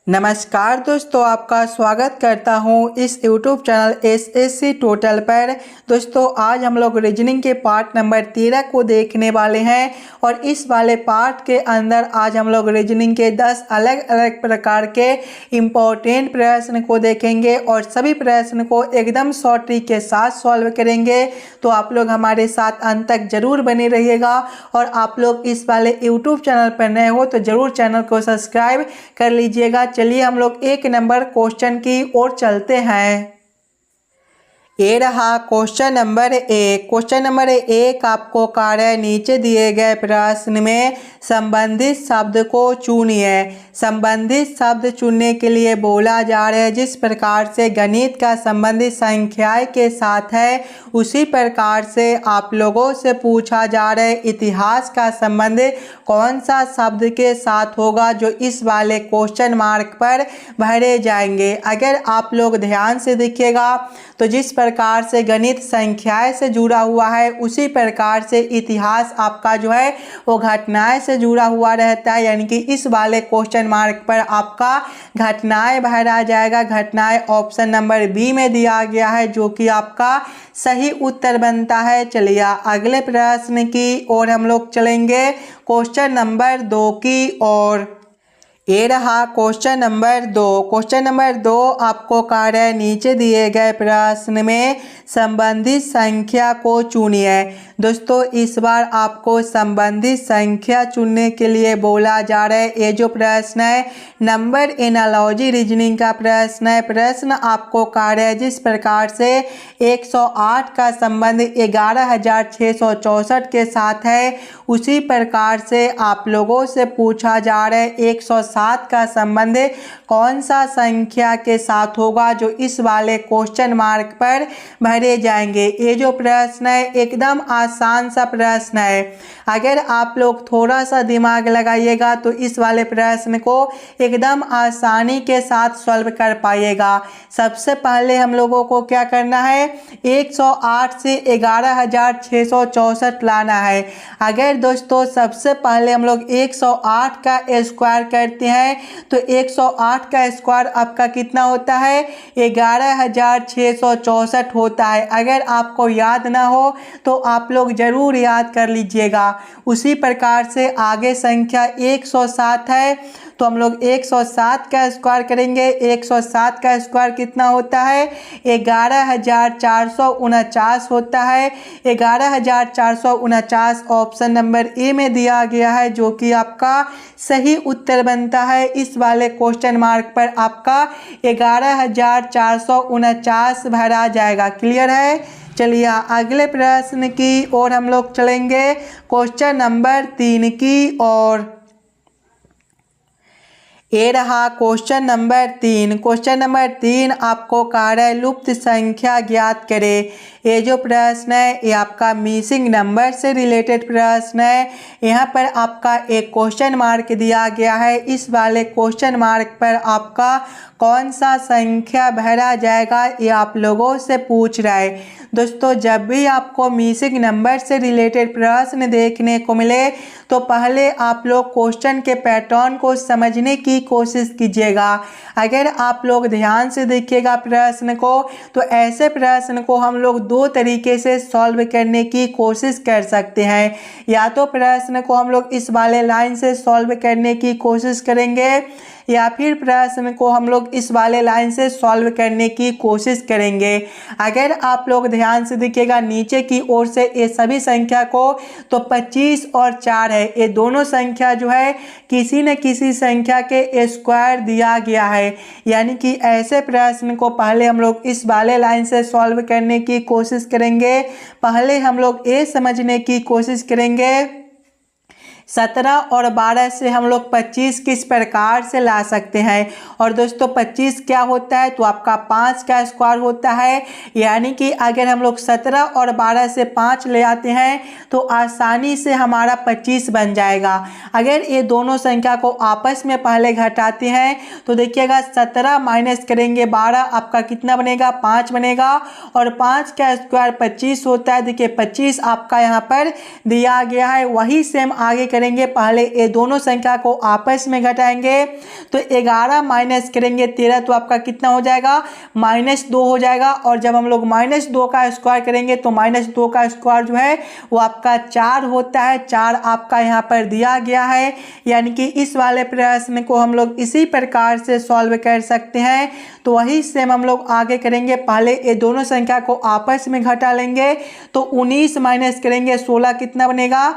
नमस्कार दोस्तों, आपका स्वागत करता हूं इस YouTube चैनल SSC टोटल पर। दोस्तों आज हम लोग रीजनिंग के पार्ट नंबर 13 को देखने वाले हैं और इस वाले पार्ट के अंदर आज हम लोग रीजनिंग के 10 अलग अलग प्रकार के इम्पोर्टेंट प्रश्न को देखेंगे और सभी प्रश्न को एकदम शॉर्ट ट्रिक के साथ सॉल्व करेंगे। तो आप लोग हमारे साथ अंत तक जरूर बने रहिएगा और आप लोग इस वाले YouTube चैनल पर नए हो तो जरूर चैनल को सब्सक्राइब कर लीजिएगा। चलिए हम लोग एक नंबर क्वेश्चन की ओर चलते हैं। ये रहा क्वेश्चन नंबर 1। क्वेश्चन नंबर 1 आपको कार्य नीचे दिए गए प्रश्न में संबंधित शब्द को चुनिए। संबंधित शब्द चुनने के लिए बोला जा रहा है जिस प्रकार से गणित का संबंधित संख्याएं के साथ है उसी प्रकार से आप लोगों से पूछा जा रहा है इतिहास का संबंध कौन सा शब्द के साथ होगा जो इस वाले क्वेश्चन मार्क पर भरे जाएंगे। अगर आप लोग ध्यान से देखिएगा तो जिस प्रकार से गणित संख्याएं से जुड़ा हुआ है उसी प्रकार से इतिहास आपका जो है वो घटनाएं से जुड़ा हुआ रहता है, यानी कि इस वाले क्वेश्चन मार्क पर आपका घटनाएं भरा जाएगा। घटनाएं ऑप्शन नंबर बी में दिया गया है जो कि आपका सही उत्तर बनता है। चलिए अगले प्रश्न की ओर हम लोग चलेंगे, क्वेश्चन नंबर 2 की ओर। ये रहा क्वेश्चन नंबर 2। क्वेश्चन नंबर 2 आपको कार्य नीचे दिए गए प्रश्न में संबंधित संख्या को चुनिए। दोस्तों इस बार आपको संबंधित संख्या चुनने के लिए बोला जा रहा है। ये जो प्रश्न है नंबर एनालॉजी रीजनिंग का प्रश्न है। प्रश्न आपको कार्य जिस प्रकार से 108 का संबंध 11,664 के साथ है उसी प्रकार से आप लोगों से पूछा जा रहा है 107 का संबंध कौन सा संख्या के साथ होगा जो इस वाले क्वेश्चन मार्क पर भरे जाएंगे। ये जो प्रश्न है एकदम आसान सा प्रश्न है। अगर आप लोग थोड़ा सा दिमाग लगाइएगा तो इस वाले प्रश्न को एकदम आसानी के साथ सॉल्व कर पाइएगा। सबसे पहले हम लोगों को क्या करना है, 108 से 11,664 लाना है। अगर दोस्तों सबसे पहले हम लोग 108 का स्क्वायर करते हैं तो 108 का स्क्वायर आपका कितना होता है, 11,664 होता है। अगर आपको याद ना हो तो आप लोग जरूर याद कर लीजिएगा। उसी प्रकार से आगे संख्या 107 है तो हम लोग 107 का स्क्वायर करेंगे। 107 का स्क्वायर कितना होता है, 11,449 होता है। 11,449 ऑप्शन नंबर ए में दिया गया है जो कि आपका सही उत्तर बनता है। इस वाले क्वेश्चन मार्क पर आपका 11,449 भरा जाएगा। क्लियर है। चलिए अगले प्रश्न की ओर हम लोग चलेंगे, क्वेश्चन नंबर 3 की ओर। ये रहा क्वेश्चन नंबर 3। क्वेश्चन नंबर 3 आपको कार्य लुप्त संख्या ज्ञात करे। ये जो प्रश्न है ये आपका मिसिंग नंबर से रिलेटेड प्रश्न है। यहाँ पर आपका एक क्वेश्चन मार्क दिया गया है। इस वाले क्वेश्चन मार्क पर आपका कौन सा संख्या भरा जाएगा ये आप लोगों से पूछ रहा है। दोस्तों जब भी आपको मिसिंग नंबर से रिलेटेड प्रश्न देखने को मिले तो पहले आप लोग क्वेश्चन के पैटर्न को समझने की कोशिश कीजिएगा। अगर आप लोग ध्यान से देखिएगा प्रश्न को तो ऐसे प्रश्न को हम लोग 2 तरीके से सॉल्व करने की कोशिश कर सकते हैं। या तो प्रश्न को हम लोग इस वाले लाइन से सॉल्व करने की कोशिश करेंगे या फिर प्रश्न को हम लोग इस वाले लाइन से सॉल्व करने की कोशिश करेंगे। अगर आप लोग ध्यान से देखिएगा नीचे की ओर से ये सभी संख्या को तो 25 और 4 है, ये दोनों संख्या जो है किसी न किसी संख्या के स्क्वायर दिया गया है। यानी कि ऐसे प्रश्न को पहले हम लोग इस वाले लाइन से सॉल्व करने की कोशिश करेंगे। पहले हम लोग ये समझने की कोशिश करेंगे 17 और 12 से हम लोग 25 किस प्रकार से ला सकते हैं। और दोस्तों 25 क्या होता है तो आपका 5 का स्क्वायर होता है। यानी कि अगर हम लोग 17 और 12 से 5 ले आते हैं तो आसानी से हमारा 25 बन जाएगा। अगर ये दोनों संख्या को आपस में पहले घटाते हैं तो देखिएगा 17 माइनस करेंगे 12 आपका कितना बनेगा, 5 बनेगा। और 5 का स्क्वायर 25 होता है। देखिए 25 आपका यहाँ पर दिया गया है। वही सेम आगे करेंगे, पहले ये दोनों संख्या को आपस में घटाएंगे। तो 11 माइनस करेंगे 13 तो आपका कितना हो जाएगा, -2 हो जाएगा। और जब हम लोग -2 का स्क्वायर करेंगे तो -2 का स्क्वायर जो है वो आपका 4 होता है। 4 आपका यहाँ पर दिया गया है, यानी कि इस वाले प्रश्न को हम लोग इसी प्रकार से सॉल्व कर सकते हैं। तो वही सेम हम लोग आगे करेंगे, पहले ये दोनों संख्या को आपस में घटा लेंगे। तो 19 माइनस करेंगे 16 कितना बनेगा,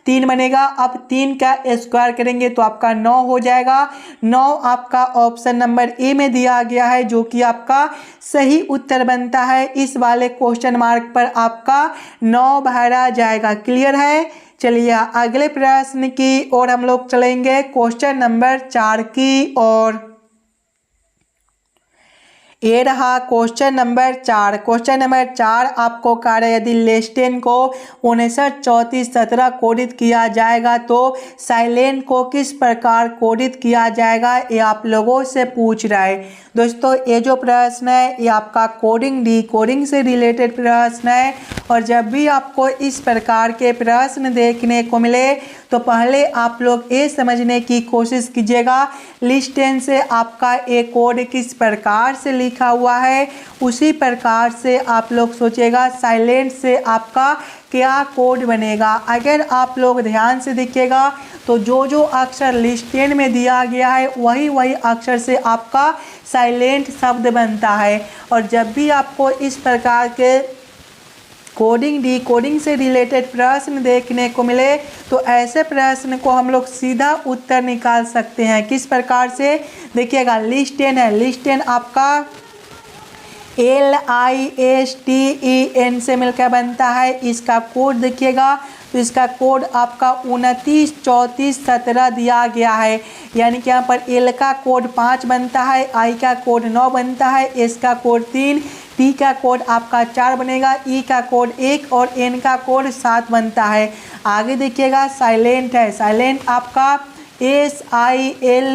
3 बनेगा। अब 3 का स्क्वायर करेंगे तो आपका 9 हो जाएगा। 9 आपका ऑप्शन नंबर ए में दिया गया है, जो कि आपका सही उत्तर बनता है। इस वाले क्वेश्चन मार्क पर आपका 9 भरा जाएगा। क्लियर है। चलिए अगले प्रश्न की ओर हम लोग चलेंगे, क्वेश्चन नंबर 4 की ओर। ये रहा क्वेश्चन नंबर 4। क्वेश्चन नंबर 4 आपको कह रहे यदि लेस्टेन को 59 34 17 कोडित किया जाएगा तो साइलेंट को किस प्रकार कोडित किया जाएगा, ये आप लोगों से पूछ रहा है। दोस्तों ये जो प्रश्न है ये आपका कोडिंग डिकोडिंग से रिलेटेड प्रश्न है। और जब भी आपको इस प्रकार के प्रश्न देखने को मिले तो पहले आप लोग ये समझने की कोशिश कीजिएगा लिस्टेन से आपका ये कोड किस प्रकार से लिखा हुआ है, उसी प्रकार से आप लोग सोचिएगा साइलेंट से आपका क्या कोड बनेगा। अगर आप लोग ध्यान से देखिएगा तो जो जो अक्षर लिस्टेन में दिया गया है वही वही अक्षर से आपका साइलेंट शब्द बनता है। और जब भी आपको इस प्रकार के कोडिंग डिकोडिंग से रिलेटेड प्रश्न देखने को मिले तो ऐसे प्रश्न को हम लोग सीधा उत्तर निकाल सकते हैं। किस प्रकार से देखिएगा, लिस्टेन है, लिस्टेन आपका LISTEN से मिलकर बनता है। इसका कोड देखिएगा तो इसका कोड आपका 29 34 17 दिया गया है, यानी कि यहाँ पर L का कोड 5 बनता है, I का कोड 9 बनता है, S का कोड 3, T का कोड आपका 4 बनेगा, E का कोड 1 और N का कोड 7 बनता है। आगे देखिएगा साइलेंट है, साइलेंट आपका SILENT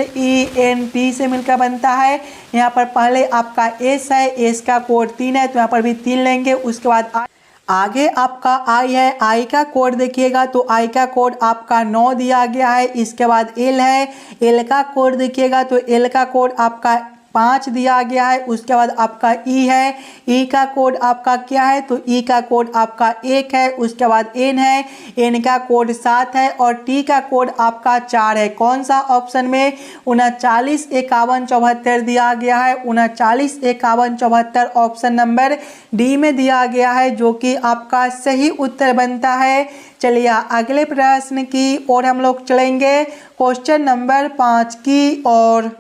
से मिलकर बनता है। यहाँ पर पहले आपका S है, S का कोड 3 है तो यहाँ पर भी 3 लेंगे। उसके बाद आगे आपका I है, I का कोड देखिएगा तो I का कोड आपका 9 दिया गया है। इसके बाद L है, L का कोड देखिएगा तो L का कोड आपका 5 दिया गया है। उसके बाद आपका E है, E का कोड आपका क्या है तो E का कोड आपका 1 है। उसके बाद N है, N का कोड 7 है और T का कोड आपका 4 है। कौन सा ऑप्शन में 39 51 74 दिया गया है, 39 51 74 ऑप्शन नंबर डी में दिया गया है, जो कि आपका सही उत्तर बनता है। चलिए अगले प्रश्न की ओर हम लोग चलेंगे, क्वेश्चन नंबर 5 की ओर।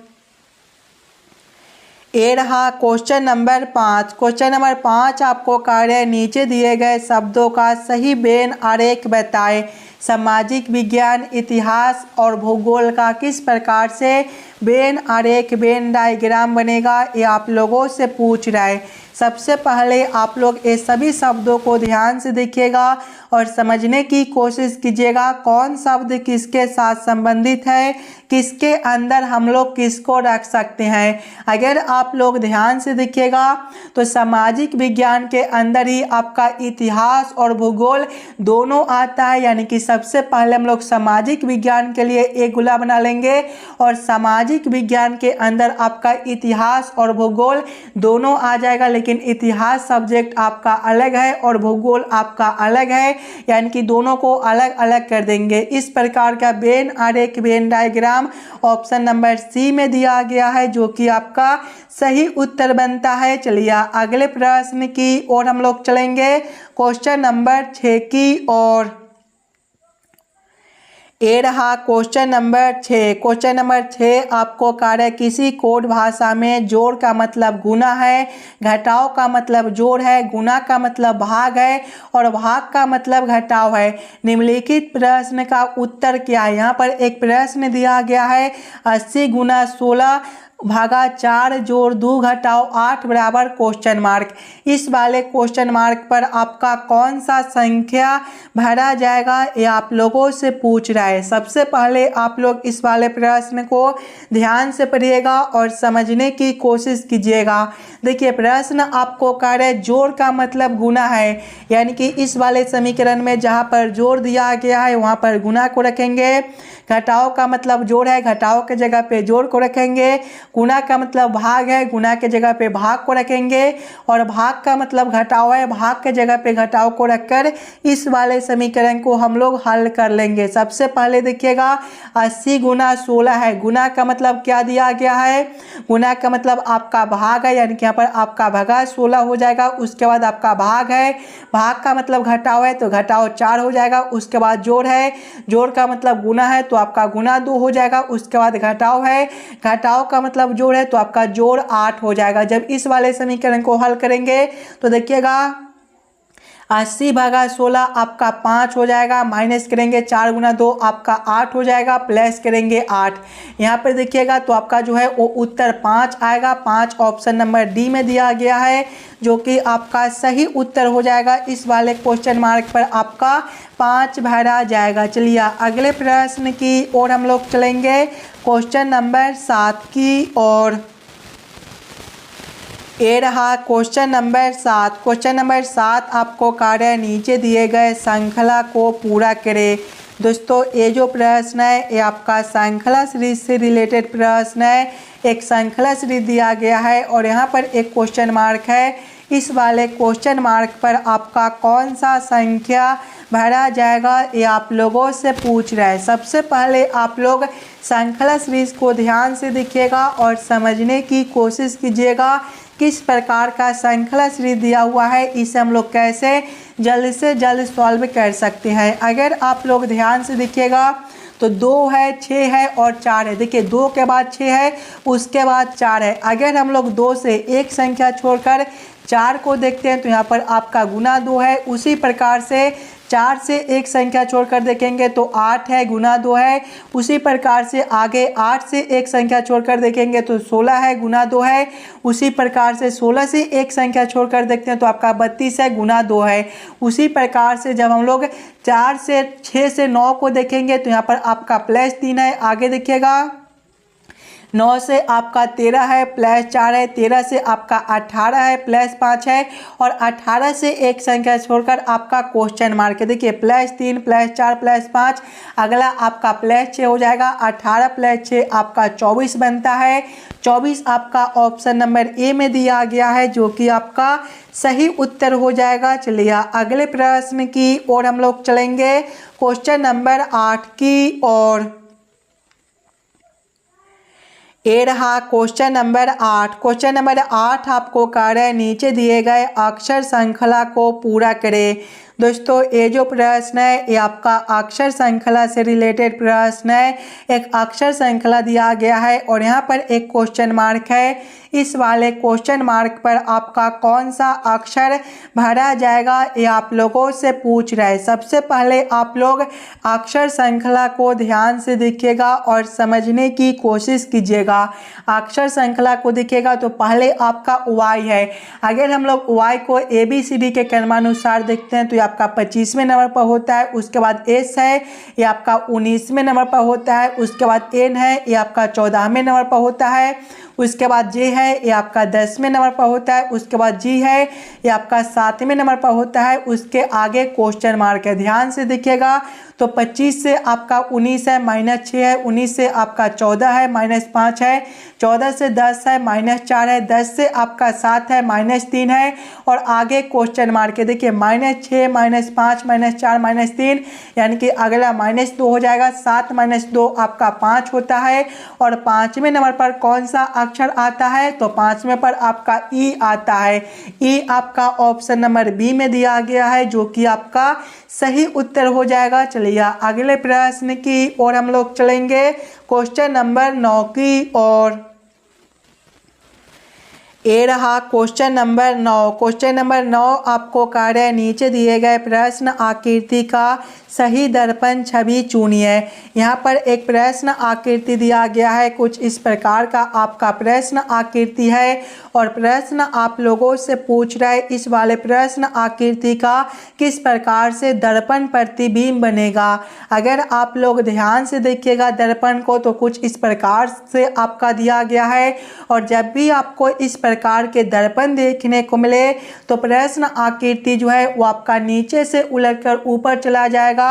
ये रहा क्वेश्चन नंबर 5। क्वेश्चन नंबर 5 आपको कार्य नीचे दिए गए शब्दों का सही वेन आरेख बताएं। सामाजिक विज्ञान, इतिहास और भूगोल का किस प्रकार से वेन आरेख वेन डायग्राम बनेगा, ये आप लोगों से पूछ रहा है। सबसे पहले आप लोग ये सभी शब्दों को ध्यान से देखिएगा और समझने की कोशिश कीजिएगा कौन शब्द किसके साथ संबंधित है, किसके अंदर हम लोग किसको रख सकते हैं। अगर आप लोग ध्यान से देखिएगा तो सामाजिक विज्ञान के अंदर ही आपका इतिहास और भूगोल दोनों आता है, यानी कि सबसे पहले हम लोग सामाजिक विज्ञान के लिए एक गोला बना लेंगे और सामाजिक विज्ञान के अंदर आपका इतिहास और भूगोल दोनों आ जाएगा। लेकिन इतिहास सब्जेक्ट आपका अलग है और भूगोल आपका अलग है, यानी कि दोनों को अलग अलग कर देंगे। इस प्रकार का वेन आरेख Venn diagram option number C में दिया गया है, जो कि आपका सही उत्तर बनता है। चलिए अगले प्रश्न की ओर हम लोग चलेंगे, क्वेश्चन नंबर 6 की ओर। ये रहा क्वेश्चन नंबर 6। क्वेश्चन नंबर 6 आपको कार्य किसी कोड भाषा में जोड़ का मतलब गुना है, घटाव का मतलब जोड़ है, गुना का मतलब भाग है और भाग का मतलब घटाव है। निम्नलिखित प्रश्न का उत्तर क्या है। यहाँ पर एक प्रश्न दिया गया है 80 गुना 16 भागा 4 जोड़ 2 घटाओ 8 बराबर क्वेश्चन मार्क। इस वाले क्वेश्चन मार्क पर आपका कौन सा संख्या भरा जाएगा ये आप लोगों से पूछ रहा है। सबसे पहले आप लोग इस वाले प्रश्न को ध्यान से पढ़िएगा और समझने की कोशिश कीजिएगा। देखिए प्रश्न आपको कह रहे जोड़ का मतलब गुना है, यानी कि इस वाले समीकरण में जहाँ पर जोड़ दिया गया है वहाँ पर गुना को रखेंगे। घटाओ का मतलब जोड़ है, घटाओ के जगह पे जोड़ को रखेंगे। गुना का मतलब भाग है, गुना के जगह पे भाग को रखेंगे। और भाग का मतलब घटाओ है, भाग के जगह पे घटाओ को रखकर इस वाले समीकरण को हम लोग हल कर लेंगे। सबसे पहले देखिएगा 80 गुना 16 है। गुना का मतलब क्या दिया गया है, गुना का मतलब आपका भाग है, यानी कि यहाँ पर आपका भागा 16 हो जाएगा। उसके बाद आपका भाग है, भाग का मतलब घटाओ है तो घटाओ 4 हो जाएगा। उसके बाद जोड़ है, जोड़ का मतलब गुना है तो आपका गुना 2 हो जाएगा। उसके बाद घटाओ है, घटाओ का मतलब जोड़ है तो आपका जोड़ 8 हो जाएगा। जब इस वाले समीकरण को हल करेंगे तो देखिएगा 80 भागा 16 आपका 5 हो जाएगा, माइनस करेंगे 4 गुना 2 आपका 8 हो जाएगा, प्लस करेंगे 8। यहाँ पर देखिएगा तो आपका जो है वो उत्तर 5 आएगा। 5 ऑप्शन नंबर डी में दिया गया है जो कि आपका सही उत्तर हो जाएगा। इस वाले क्वेश्चन मार्क पर आपका 5 भरा जाएगा। चलिए अगले प्रश्न की ओर हम लोग चलेंगे, क्वेश्चन नंबर 7 की ओर। ये रहा क्वेश्चन नंबर 7। क्वेश्चन नंबर 7 आपको कार्य नीचे दिए गए श्रृंखला को पूरा करें। दोस्तों ये जो प्रश्न है ये आपका श्रृंखला सीरीज से रिलेटेड प्रश्न है। एक श्रृंखला सीरीज दिया गया है और यहाँ पर एक क्वेश्चन मार्क है। इस वाले क्वेश्चन मार्क पर आपका कौन सा संख्या भरा जाएगा ये आप लोगों से पूछ रहा है। सबसे पहले आप लोग श्रृंखला सीरीज को ध्यान से देखिएगा और समझने की कोशिश कीजिएगा किस प्रकार का श्रृंखला सीरीज दिया हुआ है, इसे हम लोग कैसे जल्द से जल्द सॉल्व कर सकते हैं। अगर आप लोग ध्यान से देखिएगा तो 2 है, 6 है और 4 है। देखिए 2 के बाद 6 है, उसके बाद 4 है। अगर हम लोग 2 से एक संख्या छोड़कर 4 को देखते हैं तो यहाँ पर आपका गुना 2 है। उसी प्रकार से 4 से एक संख्या छोड़कर देखेंगे तो 8 है, गुना 2 है। उसी प्रकार से आगे 8 से एक संख्या छोड़कर देखेंगे तो 16 है, गुना 2 है। उसी प्रकार से 16 से एक संख्या छोड़कर देखते हैं तो आपका 32 है, गुना 2 है। उसी प्रकार से जब हम लोग 4 से 6 से 9 को देखेंगे तो यहाँ पर आपका +3 है। आगे देखिएगा 9 से आपका 13 है, +4 है। 13 से आपका 18 है, +5 है। और 18 से एक संख्या छोड़कर आपका क्वेश्चन मार्क है। देखिए +3 +4 +5, अगला आपका +6 हो जाएगा। 18 + 6 आपका 24 बनता है। 24 आपका ऑप्शन नंबर ए में दिया गया है जो कि आपका सही उत्तर हो जाएगा। चलिए अगले प्रश्न की ओर हम लोग चलेंगे, क्वेश्चन नंबर 8 की ओर। ये रहा क्वेश्चन नंबर 8। क्वेश्चन नंबर 8 आपको कार्य नीचे दिए गए अक्षर श्रृंखला को पूरा करें। दोस्तों ये जो प्रश्न है ये आपका अक्षर श्रृंखला से रिलेटेड प्रश्न है। एक अक्षर श्रृंखला दिया गया है और यहाँ पर एक क्वेश्चन मार्क है। इस वाले क्वेश्चन मार्क पर आपका कौन सा अक्षर भरा जाएगा ये आप लोगों से पूछ रहा है। सबसे पहले आप लोग अक्षर श्रृंखला को ध्यान से देखिएगा और समझने की कोशिश कीजिएगा। अक्षर श्रृंखला को देखिएगा तो पहले आपका y है। अगर हम लोग y को ABCD के क्रमानुसार देखते हैं तो ये आपका 25वें नंबर पर होता है। उसके बाद S है ये आपका 19वें नंबर पर होता है। उसके बाद N है ये आपका 14वें नंबर पर होता है। उसके बाद J है ये आपका 10वें नंबर पर होता है। उसके बाद G है ये आपका 7वें नंबर पर होता है। उसके आगे क्वेश्चन मार्क है। ध्यान से देखिएगा तो 25 से आपका 19 है, -6 है। 19 से आपका 14 है, -5 है। 14 से 10 है, -4 है। 10 से आपका 7 है, -3 है। और आगे क्वेश्चन मार्क है। देखिए -6 -5 -4 -3, यानी कि अगला -2 हो जाएगा। 7 - 2 आपका 5 होता है। और 5वें नंबर पर कौन सा अक्षर आता है तो 5वें पर आपका ई आता है। ई आपका ऑप्शन नंबर बी में दिया गया है जो कि आपका सही उत्तर हो जाएगा। चलिए अगले प्रश्न की ओर हम लोग चलेंगे, क्वेश्चन नंबर 9 की ओर। ये रहा क्वेश्चन नंबर 9। क्वेश्चन नंबर 9 आपको कार्य नीचे दिए गए प्रश्न आकृति का सही दर्पण छवि चुनिए। यहाँ पर एक प्रश्न आकृति दिया गया है, कुछ इस प्रकार का आपका प्रश्न आकृति है और प्रश्न आप लोगों से पूछ रहा है इस वाले प्रश्न आकृति का किस प्रकार से दर्पण प्रतिबिंब बनेगा। अगर आप लोग ध्यान से देखिएगा दर्पण को तो कुछ इस प्रकार से आपका दिया गया है और जब भी आपको इस प्रकार के दर्पण देखने को मिले तो प्रश्न आकृति जो है वो आपका नीचे से उलटकर ऊपर चला जाएगा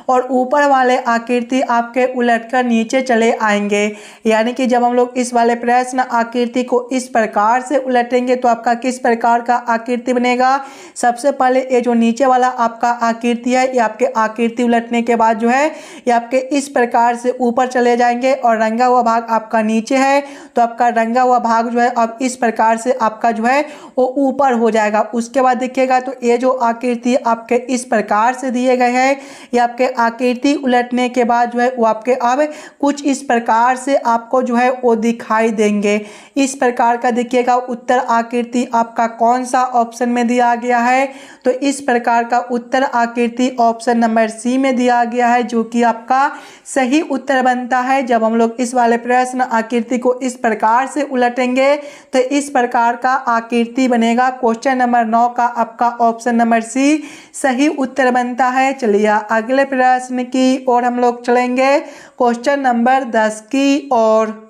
और ऊपर वाले आकृति आपके उलटकर नीचे चले आएंगे। यानी कि जब हम लोग इस वाले प्रश्न आकृति को इस प्रकार से उलटेंगे तो आपका किस प्रकार का आकृति बनेगा। सबसे पहले ये जो नीचे वाला आपका आकृति है ये आपके आकृति उलटने के बाद जो है ये आपके इस प्रकार से ऊपर चले जाएंगे और रंगा हुआ भाग आपका नीचे है तो आपका रंगा हुआ भाग जो है अब इस प्रकार से आपका जो है वो ऊपर हो जाएगा। उसके बाद देखिएगा तो ये जो आकृति आपके इस प्रकार से दिए गए हैं ये आपके आकृति उलटने के बाद जो है वो आपके अब कुछ इस प्रकार से आपको जो है वो दिखाई देंगे। इस प्रकार का देखिएगा उत्तर आकृति आपका कौन सा ऑप्शन में दिया गया है तो इस प्रकार का उत्तर आकृति ऑप्शन नंबर सी में दिया गया है जो कि आपका सही उत्तर बनता है। जब हम लोग इस वाले प्रश्न आकृति को इस प्रकार से उलटेंगे तो इस प्रकार का आकृति बनेगा। क्वेश्चन नंबर 9 का आपका ऑप्शन नंबर सी सही उत्तर बनता है। चलिए अगले प्रश्न की ओर हम लोग चलेंगे, क्वेश्चन नंबर 10 की ओर।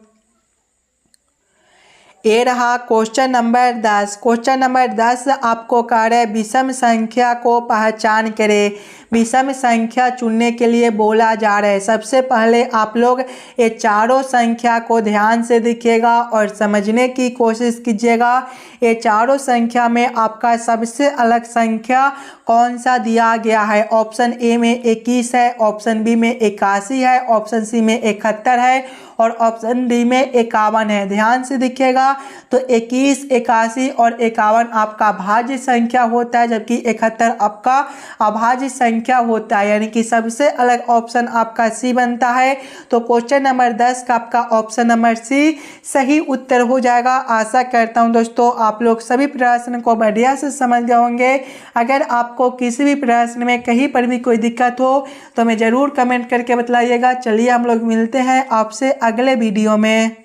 ये रहा क्वेश्चन नंबर 10। क्वेश्चन नंबर 10 आपको कार्य विषम संख्या को पहचान करें। विषम संख्या चुनने के लिए बोला जा रहा है। सबसे पहले आप लोग ये चारों संख्या को ध्यान से देखिएगा और समझने की कोशिश कीजिएगा। ये चारों संख्या में आपका सबसे अलग संख्या कौन सा दिया गया है। ऑप्शन ए में 21 है, ऑप्शन बी में 81 है, ऑप्शन सी में 71 है और ऑप्शन डी में 51 है। ध्यान से देखिएगा तो 21, 81 और 51 आपका भाज्य संख्या होता है जबकि 71 आपका अभाज्य संख्या होता है। यानी कि सबसे अलग ऑप्शन आपका सी बनता है। तो क्वेश्चन नंबर 10 का आपका ऑप्शन नंबर सी सही उत्तर हो जाएगा। आशा करता हूं दोस्तों आप लोग सभी प्रश्न को बढ़िया से समझ गए होंगे। अगर आपको किसी भी प्रश्न में कहीं पर भी कोई दिक्कत हो तो हमें ज़रूर कमेंट करके बताइएगा। चलिए हम लोग मिलते हैं आपसे अगले वीडियो में।